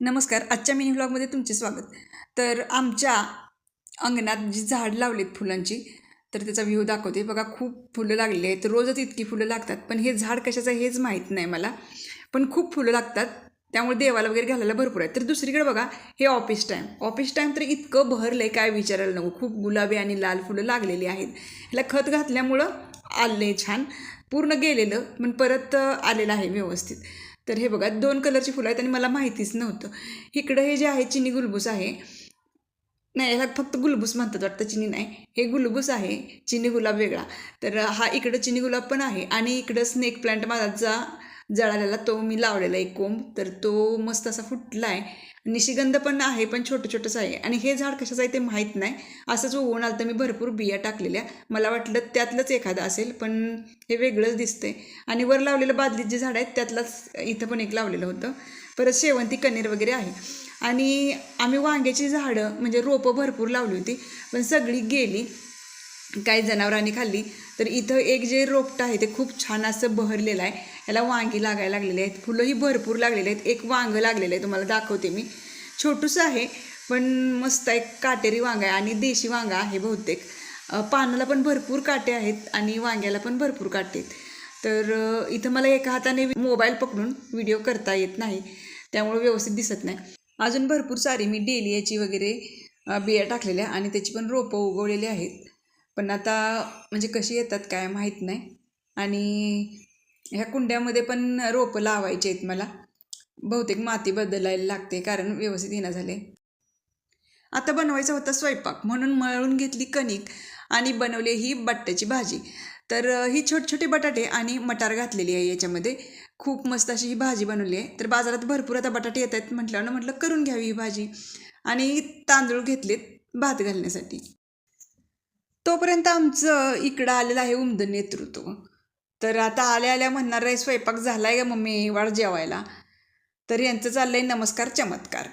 नमस्कार. आजच्या मिनी व्लॉगमध्ये तुमचे स्वागत. तर आमच्या अंगणात जी झाड लावलीत फुलांची, तर त्याचा व्ह्यू दाखवते. बघा, खूप फुलं लागलेली आहेत. रोजच इतकी फुलं लागतात, पण हे झाड कशाचं आहे हेच माहीत नाही मला. पण खूप फुलं लागतात, त्यामुळे देवाला वगैरे घालायला भरपूर आहे. तर दुसरीकडे बघा, हे ऑफिस टाईम तर इतकं बहरलं आहे काय विचारायला नको. खूप गुलाबी आणि लाल फुलं लागलेली आहेत. ह्याला खत घातल्यामुळं आलं आहे छान. पूर्ण गेलेलं पण परत आलेलं आहे व्यवस्थित. तर हे बघा, 2 कलरची फुलं आहेत आणि मला माहितीच नव्हतं. इकडं हे जे आहे चिनी गुलबूस आहे. नाही, ह्याला फक्त गुलबूस म्हणतात वाटतं, चिनी नाही. हे गुलबूस आहे, चिनी गुलाब वेगळा. तर हा इकडं चिनी गुलाब पण आहे आणि इकडं स्नेक प्लांट माझा जळालेला तो मी लावलेला एक कोंब. तर तो मस्त असा फुटला आहे. निशिगंध पण आहे, पण छोटं छोटंसं आहे. आणि हे झाड कशाचं आहे ते माहीत नाही. असंच उगवून आलं तर मी भरपूर बिया टाकलेल्या. मला वाटलं त्यातलंच एखादं असेल, पण हे वेगळंच दिसतंय. आणि वर लावलेलं बादलीत जे झाड आहेत त्यातलंच इथं पण एक लावलेलं होतं. परत शेवंती कण्हेर वगैरे आहे. आणि आम्ही वांग्याची झाडं म्हणजे रोपं भरपूर लावली होती, पण सगळी गेली, काही जनावरांनी खाल्ली. तर इथं एक जे रोपटं आहे ते खूप छान असं बहरलेलं आहे. याला वांगी लागायला लागलेली आहेत, फुलंही भरपूर लागलेली आहेत. एक वांगं लागलेलं आहे, तुम्हाला दाखवते मी. छोटूसं आहे, पण मस्त आहे. काटेरी वांगा आहे आणि देशी वांगा आहे बहुतेक. पानाला पण भरपूर काटे आहेत आणि वांग्याला पण भरपूर काटे आहेत. तर इथं मला एका हाताने मोबाईल पकडून व्हिडिओ करता येत नाही, त्यामुळे व्यवस्थित दिसत नाही. अजून भरपूर सारी मी डेलियाची वगैरे बिया टाकलेल्या आणि त्याची पण रोपं उगवलेली आहेत. पण आता म्हणजे कशी येतात काय माहीत नाही. आणि ह्या कुंड्यामध्ये पण रोपं लावायची आहेत मला. बहुतेक माती बदलायला लागते, कारण व्यवस्थित येणं झाले. आता बनवायचा होता स्वयंपाक, म्हणून मळून घेतली कणिक आणि बनवली ही बटाट्याची भाजी. तर ही छोटे छोटे बटाटे आणि मटार घातलेली आहे याच्यामध्ये. खूप मस्त अशी ही भाजी बनवली आहे. तर बाजारात भरपूर आता बटाटे येत आहेत म्हटल्यावर म्हटलं करून घ्यावी ही भाजी. आणि तांदूळ घेतलेत भात घालण्यासाठी. तोपर्यंत आमचं इकडं आलेलं आहे उमदं नेतृत्व. तर आता आल्या आल्या म्हणणार आहे, स्वयंपाक झालाय का मम्मी, वाढ जेवायला. तर यांचं चाललंय नमस्कार चमत्कार.